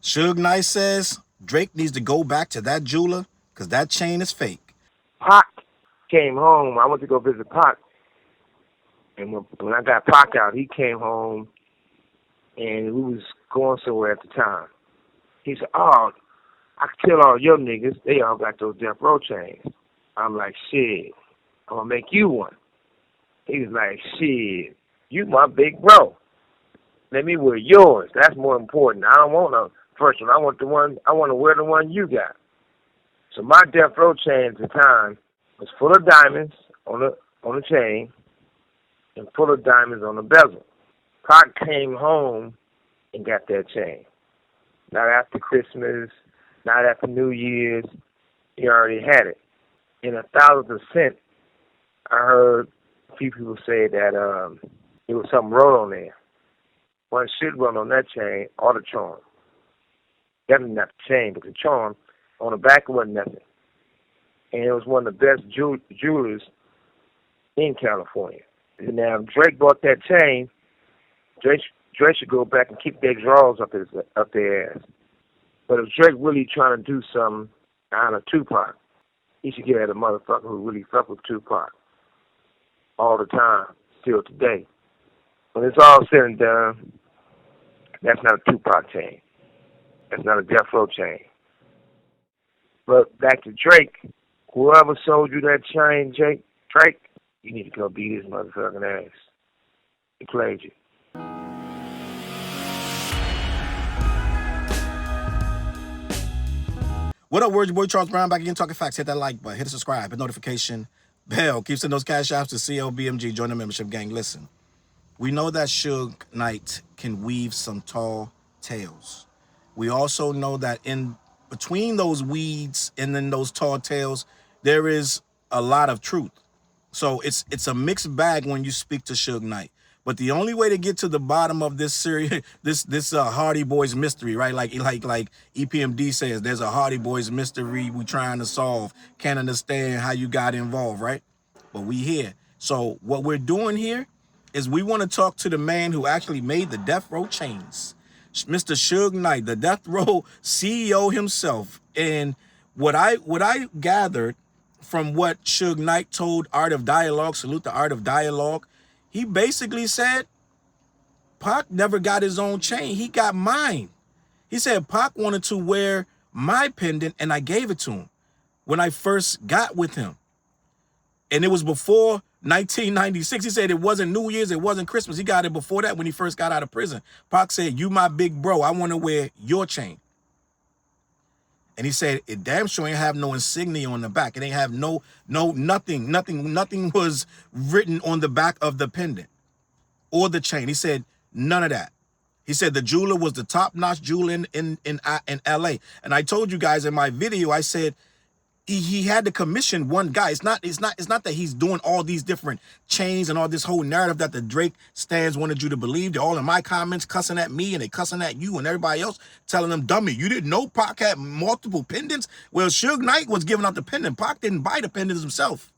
Suge Knight says Drake needs to go back to that jeweler because that chain is fake. Pac came home. I went to go visit Pac. And when I got Pac out, he came home, and we was going somewhere at the time. He said, "Oh, I can tell all your niggas, they all got those death row chains." I'm like, "Shit, I'm going to make you one." He was like, "Shit, you my big bro. Let me wear yours. That's more important. I don't want a first one. I want to wear the one you got." So my death row chain at the time was full of diamonds on the chain and full of diamonds on the bezel. Pac came home and got that chain. Not after Christmas, not after New Year's. He already had it. And 1,000%, I heard a few people say that it was something wrote on there. One shit wrote on that chain, or the charm. Definitely not the chain, but the charm. On the back, it wasn't nothing. And it was one of the best jewelers in California. And now, if Drake bought that chain, Drake should go back and keep their drawers up their ass. But if Drake really trying to do something out of Tupac, he should get at a motherfucker who really fuck with Tupac all the time, still today. When it's all said and done, that's not a Tupac chain. That's not a death row chain. But back to Drake, whoever sold you that chain, Drake, you need to go beat his motherfucking ass. He played you. What up, words? Your boy Charles Brown back again talking facts. Hit that like button, hit the subscribe, hit notification bell. Keep sending those cash apps to CLBMG. Join the membership gang. Listen, we know that Suge Knight can weave some tall tales. We also know that in between those weeds and then those tall tales, there is a lot of truth. So it's a mixed bag when you speak to Suge Knight. But the only way to get to the bottom of this series, this Hardy Boys mystery, right? Like EPMD says, there's a Hardy Boys mystery we trying to solve. Can't understand how you got involved, right? But we here. So what we're doing here is we want to talk to the man who actually made the death row chains, Mr. Suge Knight, the death row CEO himself. And what I gathered from what Suge Knight told Art of Dialogue, salute the Art of Dialogue, he basically said, Pac never got his own chain. He got mine. He said, Pac wanted to wear my pendant, and I gave it to him when I first got with him. And it was before 1996. He said it wasn't New Year's, it wasn't Christmas. He got it before that when he first got out of prison. Pac said, you my big bro. I want to wear your chain. And he said, it damn sure ain't have no insignia on the back. It ain't have nothing was written on the back of the pendant or the chain. He said, none of that. He said the jeweler was the top-notch jeweler in LA. And I told you guys in my video, I said, he had to commission one guy. It's not that he's doing all these different chains and all this whole narrative that the Drake stands wanted you to believe. They're all in my comments cussing at me and they cussing at you and everybody else, telling them, dummy, you didn't know Pac had multiple pendants? Well, Suge Knight was giving out the pendant. Pac didn't buy the pendants himself.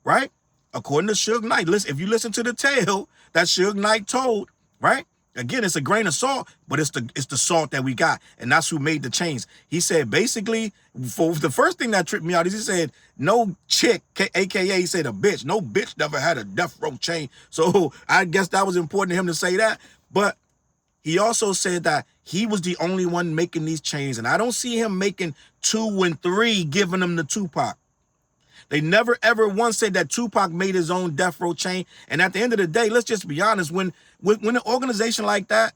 Right? According to Suge Knight, listen, if you listen to the tale that Suge Knight told, right? Again, it's a grain of salt, but it's the salt that we got, and that's who made the chains. He said basically, for the first thing that tripped me out is he said no chick, aka he said a bitch, no bitch never had a death row chain. So I guess that was important to him to say that. But he also said that he was the only one making these chains, and I don't see him making 2 and 3, giving them to Tupac. They never, ever once said that Tupac made his own death row chain. And at the end of the day, let's just be honest, when an organization like that,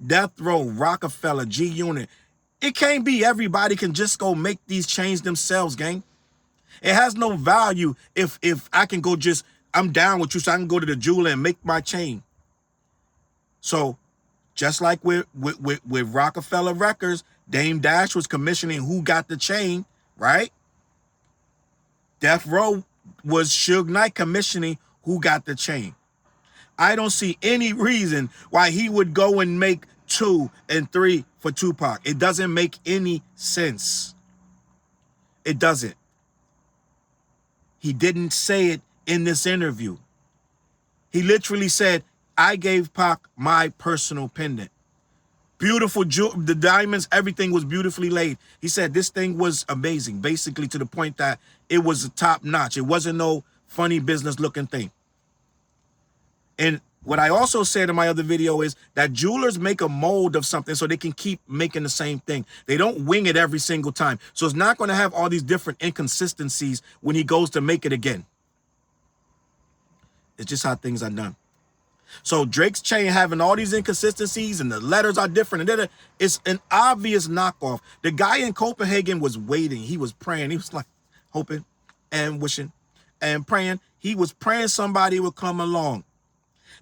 Death Row, Rockefeller, G-Unit, it can't be everybody can just go make these chains themselves, gang. It has no value if I can go I'm down with you, so I can go to the jeweler and make my chain. So just like with Rockefeller Records, Dame Dash was commissioning who got the chain, right? Death Row was Suge Knight commissioning who got the chain. I don't see any reason why he would go and make 2 and 3 for Tupac. It doesn't make any sense. It doesn't. He didn't say it in this interview. He literally said, I gave Pac my personal pendant. Beautiful the diamonds, everything was beautifully laid. He said this thing was amazing, basically to the point that it was top notch. It wasn't no funny business looking thing. And what I also said in my other video is that jewelers make a mold of something so they can keep making the same thing. They don't wing it every single time. So it's not going to have all these different inconsistencies when he goes to make it again. It's just how things are done. So Drake's chain having all these inconsistencies and the letters are different. And it's an obvious knockoff. The guy in Copenhagen was waiting. He was praying. He was like hoping and wishing and praying. He was praying somebody would come along.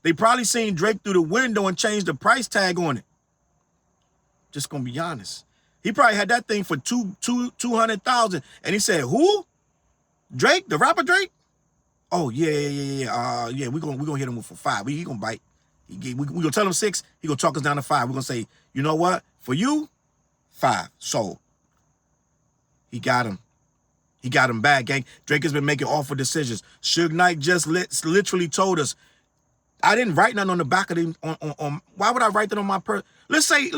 They probably seen Drake through the window and changed the price tag on it. Just gonna be honest. He probably had that thing for 200,000. And he said, who? Drake? The rapper Drake? Oh, yeah. We're gonna hit him for 5. He gonna bite. We gonna tell him 6. He gonna talk us down to 5. We're gonna say, you know what? For you, 5. Sold. He got him. He got him back, gang. Drake has been making awful decisions. Suge Knight just literally told us, I didn't write nothing on the back of him. On why would I write that on my Let's say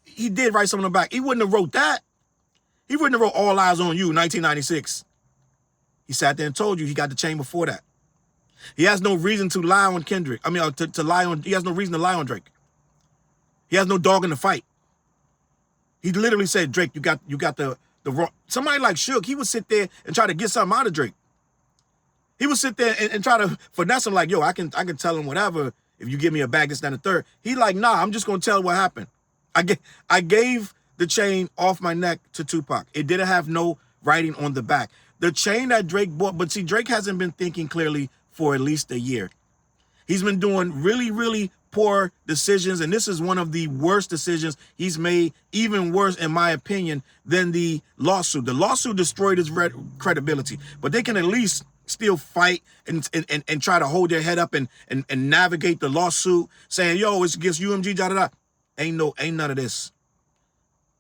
he did write something on the back. He wouldn't have wrote that. He wouldn't have wrote All Eyes on You, 1996. He sat there and told you he got the chain before that. He has no reason to lie on Kendrick. I mean, to lie on. He has no reason to lie on Drake. He has no dog in the fight. He literally said, Drake, you got the wrong. Somebody like Suge, he would sit there and try to get something out of Drake. He would sit there and try to finesse him like, yo, I can tell him whatever if you give me a bag, this, that, and the third. He like, nah, I'm just gonna tell what happened. I gave the chain off my neck to Tupac. It didn't have no writing on the back. The chain that Drake bought, but see, Drake hasn't been thinking clearly for at least a year. He's been doing really, really poor decisions, and this is one of the worst decisions he's made, even worse, in my opinion, than the lawsuit. The lawsuit destroyed his credibility, but they can at least still fight and try to hold their head up and navigate the lawsuit, saying, yo, it's against UMG, da-da-da. Ain't none of this.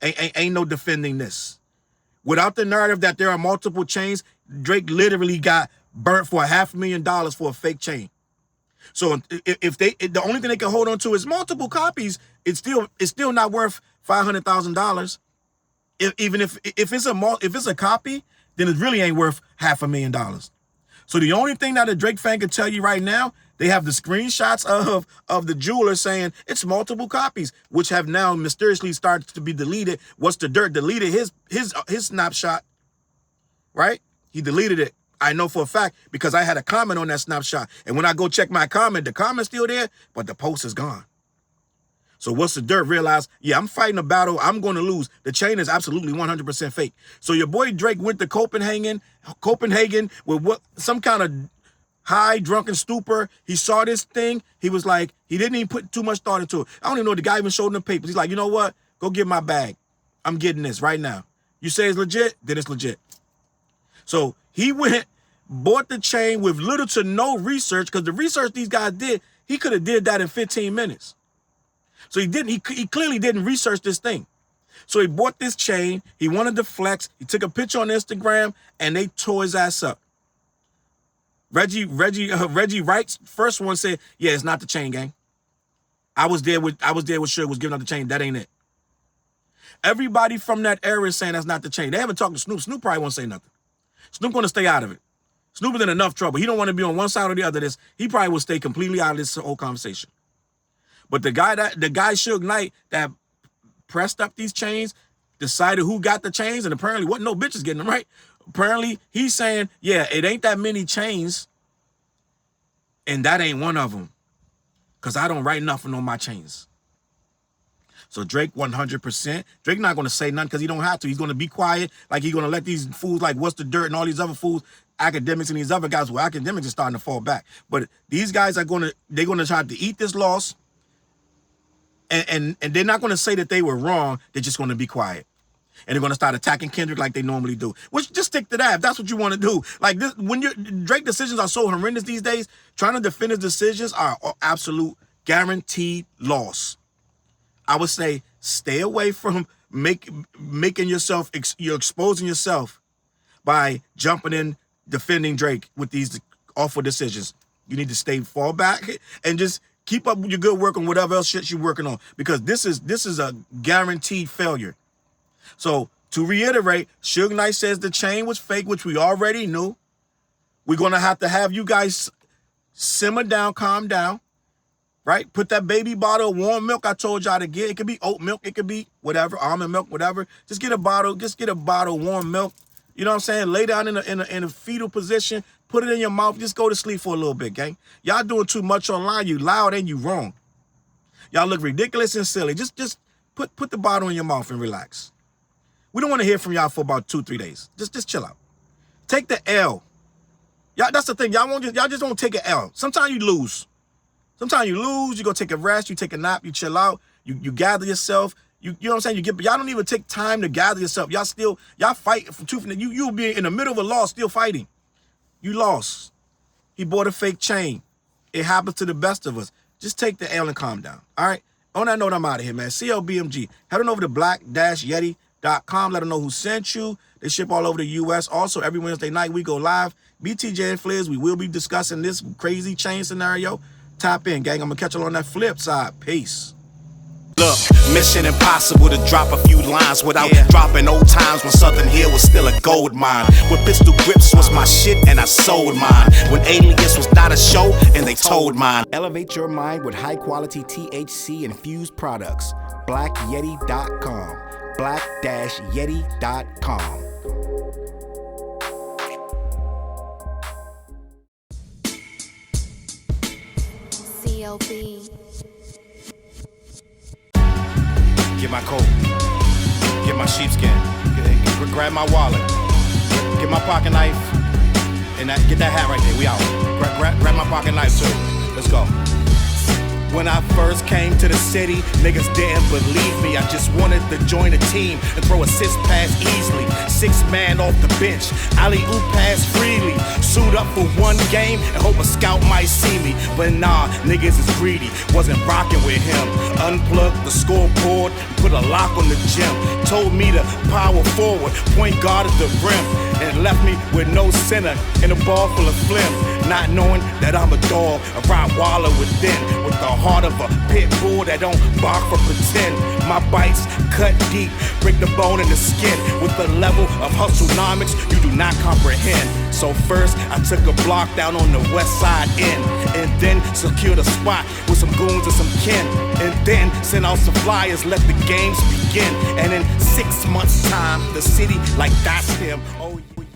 Ain't no defending this. Without the narrative that there are multiple chains, Drake literally got burnt for $500,000 for a fake chain. So if the only thing they can hold on to is multiple copies, it's still not worth $500,000. Even if it's a copy, then it really ain't worth $500,000. So the only thing that a Drake fan can tell you right now, they have the screenshots of the jeweler saying it's multiple copies, which have now mysteriously started to be deleted. What's the dirt? Deleted his snapshot, right? He deleted it. I know for a fact because I had a comment on that snapshot. And when I go check my comment, the comment's still there, but the post is gone. So what's the dirt? Realize, yeah, I'm fighting a battle. I'm going to lose. The chain is absolutely 100% fake. So your boy Drake went to Copenhagen with some kind of high drunken stupor. He saw this thing. He was like, he didn't even put too much thought into it. I don't even know. The guy even showed him the papers. He's like, you know what? Go get my bag. I'm getting this right now. You say it's legit? Then it's legit. So he went, bought the chain with little to no research, because the research these guys did, he could have did that in 15 minutes. So he didn't. He clearly didn't research this thing. So he bought this chain. He wanted to flex. He took a picture on Instagram, and they tore his ass up. Reggie Wright's first one said, "Yeah, it's not the chain, gang. I was there with Suge, was giving out the chain. That ain't it." Everybody from that era is saying that's not the chain. They haven't talked to Snoop. Snoop probably won't say nothing. Snoop gonna stay out of it. Snoop is in enough trouble. He don't want to be on one side or the other. He probably will stay completely out of this whole conversation. But the guy Suge Knight that pressed up these chains, decided who got the chains, and apparently wasn't no bitches getting them, right? Apparently he's saying, yeah, it ain't that many chains, and that ain't one of them, because I don't write nothing on my chains. So Drake 100%. Drake not going to say nothing because he don't have to. He's going to be quiet. Like he's going to let these fools like What's the Dirt and all these other fools, academics and these other guys, well, academics are starting to fall back. But these guys they're going to try to eat this loss. And they're not going to say that they were wrong. They're just going to be quiet. And they're going to start attacking Kendrick like they normally do. Which, just stick to that if that's what you want to do. Like this, when Drake decisions are so horrendous these days, trying to defend his decisions are absolute guaranteed loss. I would say stay away from making yourself, you're exposing yourself by jumping in defending Drake with these awful decisions. You need to fall back and just Keep up your good work on whatever else shit you're working on, because this is a guaranteed failure. So to reiterate, Suge Knight says the chain was fake, which we already knew. We're gonna have you guys simmer down, calm down, right? Put that baby bottle of warm milk I told y'all to get. It could be oat milk, it could be whatever, almond milk, whatever. Just get a bottle of warm milk. You know what I'm saying? Lay down in a fetal position, put it in your mouth, just go to sleep for a little bit, gang. Y'all doing too much online. You loud and you wrong. Y'all look ridiculous and silly. Just put the bottle in your mouth and relax. We don't want to hear from y'all for about 2-3 days. Just chill out. Take the L. Y'all, that's the thing. Y'all just don't take an L. Sometimes you lose. Sometimes you lose. You go take a rest. You take a nap. You chill out. You gather yourself. You know what I'm saying? Y'all don't even take time to gather yourself. Y'all fight for truth. You'll be in the middle of a loss still fighting. You lost. He bought a fake chain. It happens to the best of us. Just take the L and calm down. All right? On that note, I'm out of here, man. CLBMG. Head on over to black-yeti.com. Let them know who sent you. They ship all over the U.S. Also, every Wednesday night, we go live. BTJ and Fliz, we will be discussing this crazy chain scenario. Tap in, gang. I'm going to catch you on that flip side. Peace. Look, mission impossible to drop a few lines without dropping old times when Southern Hill was still a gold mine. When pistol grips was my shit and I sold mine. When Alias was not a show and they told mine. Elevate your mind with high quality THC infused products. BlackYeti.com. Black-Yeti.com. CLB. Get my coat, get my sheepskin, grab my wallet, get my pocket knife, and get that hat right there. We out. Grab my pocket knife too. Let's go. When I first came to the city, niggas didn't believe me. I just wanted to join a team and throw assist pass easily. 6 man off the bench, alley-oop pass freely. Suit up for one game and hope a scout might see me. But nah, niggas is greedy, wasn't rocking with him. Unplugged the scoreboard, put a lock on the gym. Told me to power forward, point guard at the rim. And left me with no center and a ball full of phlegm. Not knowing that I'm a dog, a Rottweiler within. With the heart of a pit bull that don't bark for pretend. My bites cut deep, break the bone and the skin. With the level of hustlenomics you do not comprehend. So first I took a block down on the west side end. And then secured a spot with some goons and some kin. And then sent out some flyers, let the games begin. And in 6 months time, the city like that's him. Oh,